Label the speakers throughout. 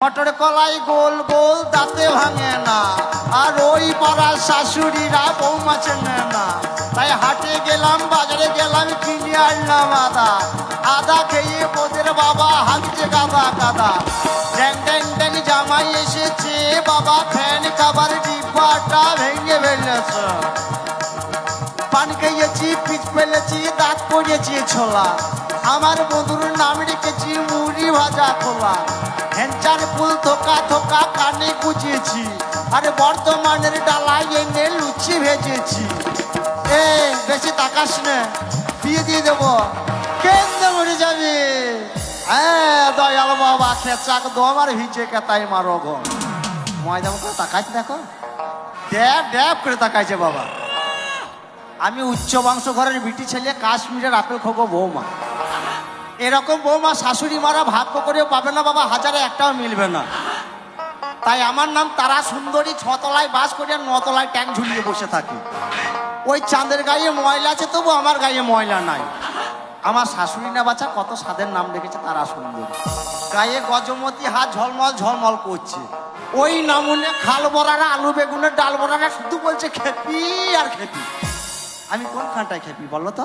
Speaker 1: মটর কলাই গোল গোল দাঁতে ভাঙে না, আর ওই পাড়ার শাশুড়িরা বৌমা চেনে না। তাই হাটে গেলাম, বাজারে গেলাম, কিনে আনলাম আদা। আদা খেয়ে ওদের বাবা হাঁটছে গাদা গাদা। ড্যাং ড্যাং ড্যাং জামাই এসেছে, বাবা ফ্যান খাবার ডিব্বাটা ভেঙে ফেলেছে। পান খেয়েছি, পিচ ফেলেছি, দাঁত পড়েছি ছোলা। আমার বন্ধুর নাম রেখেছি মুড়ি ভাজা খোলা। হ্যান্ডচার ফুল থোকা থোকা কানে গুছিয়েছি, আরে বর্ধমানের ডালায় এনে লুচি ভেজেছি। এ বেশি তাকাস না, বিয়ে দিয়ে দেবো, কেন্দ্রে মরে যাবে। হ্যাঁ দয়াল বাবা খেচাক দম আর ভিজে কেতাই মারো গো। ময়দা মতো তাকাইছে, দেখো ড্যাব ড্যাব করে তাকাইছে বাবা। আমি উচ্চ বংশ ঘরের বিটি ছেলে, কাশ্মীরের আপেল খোকো বৌমা। এরকম বৌমা শাশুড়ি মারা ভাগ্য করেও পাবে না বাবা, হাজারে একটাও মিলবে না। তাই আমার নাম তারা সুন্দরী, 6 তলায় বাস করি আর 9 তলায় ট্যাঙ্ক ঝুলিয়ে বসে থাকি। ওই চাঁদের গায়ে ময়লা আছে, তবু আমার গায়ে ময়লা নাই। আমার শাশুড়ি না বাচ্চা কত স্বাদের নাম রেখেছে তারা সুন্দরী। গায়ে গজমতি, হাত ঝলমল ঝলমল করছে। ওই নামুনে খাল বড়ারা, আলু বেগুনের ডাল বড়ারা শুধু বলছে খেপি আর খেপি। আমি কোন খানটায় খেপি বলো তো?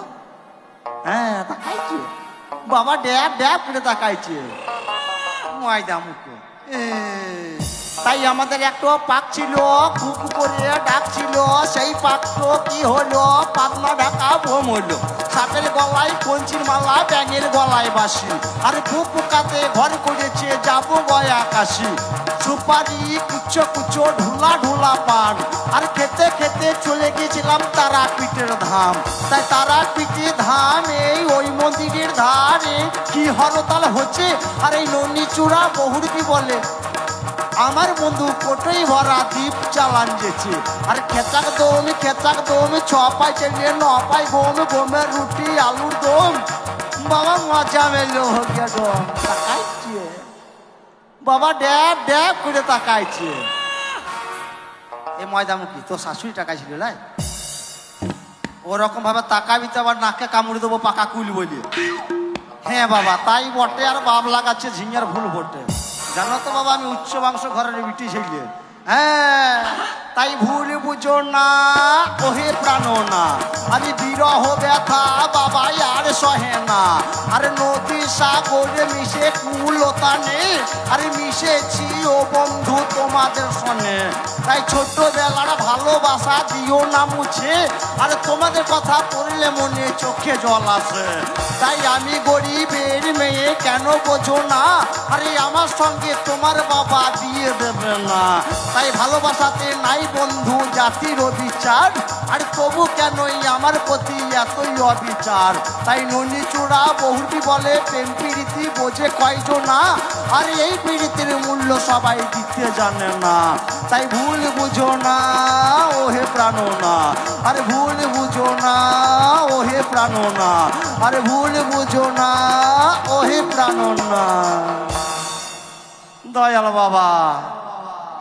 Speaker 1: হ্যাঁ তাকাইছে বাবা, ড্যাব ড্যাব করে তাকাইছে ময়দা মুখো। তাই আমাদের একটা পাক ছিল, কুক করে ডাকছিল। সেই পাকটো কি হলো? পাতলা ঢাকা বোম হলো। সাপের গলায় কঞ্চির মালা, ব্যাঙের গলায় বাসি। আর কুকাতে ঘর করেছে যাবো গয়া কাশি। সুপারি কুচো কুচো ঢুলা ঢুলা পান, আর খেতে খেতে চলে গেছিলাম তারাপীঠের ধাম। তাই তারাপীঠের ধাম এই ওই মন্দিরের ধারে কি হরতাল হচ্ছে। আর এই ননিচূড়া বহুরবি বলে আমার বন্ধু কোটোই ভরা দ্বীপ চালান যেছে। আর খেচাক দম 6 পাই চেলিয়ে 9 পাই বোম, বোমের রুটি আলুর দম। বাবা মজা মেলো গিয়া দম। তাকাইছে বাবা, ড্যাব ড্যাব করে তাকাইছে। এ ময়দামুখী তোর শাশুড়ি টাকাইছিল লাই, ওরকম ভাবে তাকাবি তো আবার নাকে কামড়ে দেবো পাকা কুল বলি। হ্যাঁ বাবা তাই বটে, আর বাপ লাগাচ্ছে ঝিঙের ভুল বটে। জানো তো বাবা আমি উচ্চ বংশ ঘরের বিটি ছেলে। হ্যাঁ তাই ভুল বুঝো না ওহে প্রাণ না। আমি বিরহ ব্যথা বাবা আর সহে না। আরে নদী সাগরে মিশে কুলতা নেই, আরে মিশেছি ও বন্ধু তোমাদের সনে। তাই ছোট্টবেলার ভালোবাসা দিও না মুছে, আরে তোমাদের কথা পড়লে মনে চোখে জল আসে। তাই আমি গরিবের মেয়ে কেন বোঝো না, আরে আমার সঙ্গে তোমার বাবা বিয়ে দেবে না। তাই ভালোবাসাতে নাই বন্ধু জাতির অবিচার, আর তবু কেনই আমার প্রতি এতই অবিচার। তাই ননিচূড়া বহুটি বলে প্রেম প্রীতি বোঝে কয়জনা, আর এই প্রীতির মূল্য সবাই দিতে জানে না। তাই ভুল বুঝো না ওহে প্রাণ না, আরে ভুল বুঝো না ওহে প্রাণ না, আরে ভুল বুঝো না ওহে প্রাণ না। দয়াল বাবা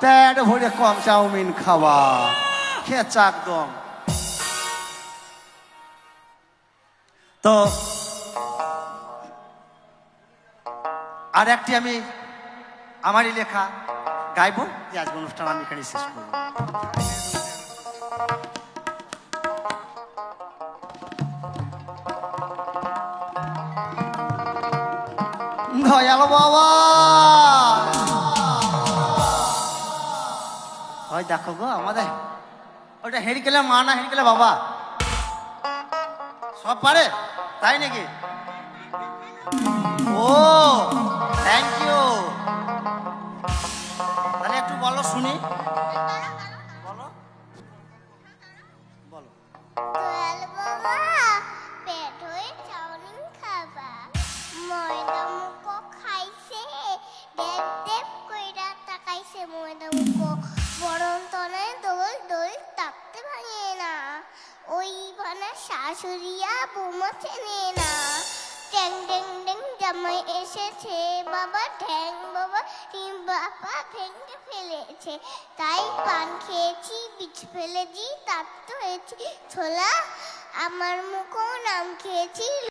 Speaker 1: পেট ভরে কম চাউমিন খাওয়া, খেচাক দম। তো আর একটি আমি আমারই লেখা গাইব, যে আজকে অনুষ্ঠান আমি এখানে শেষ করব। দয়াল বাবা ওই দেখো গো আমাদের ওটা হেরিকেলে মা না হেরিকেলে বাবা সব পারে, তাই নাকি? ও থ্যাংক ইউ। তাহলে একটু বলো শুনি, বলো বলো।
Speaker 2: দয়াল বাবা পেট হয়ে চাউমিন খাবা, ময়দা মুখো খাইছে, দেব দেব কইরা তাকাইছে ময়দা মুখো। বরং তলায় দোল দোল তাকতে ভাঙে না, ওই ভানা শাশুড়িয়া বৌমা চেনে না। ট্যাং ট্যাং ট্যাং জামাই এসেছে, বাবা ঠ্যাং বাবা বাবা ভেঙে ফেলেছে। তাই পান খেয়েছি, বিষ ফেলেছি, তার তো হয়েছি ছোলা। আমার মুখও নাম খেয়েছি।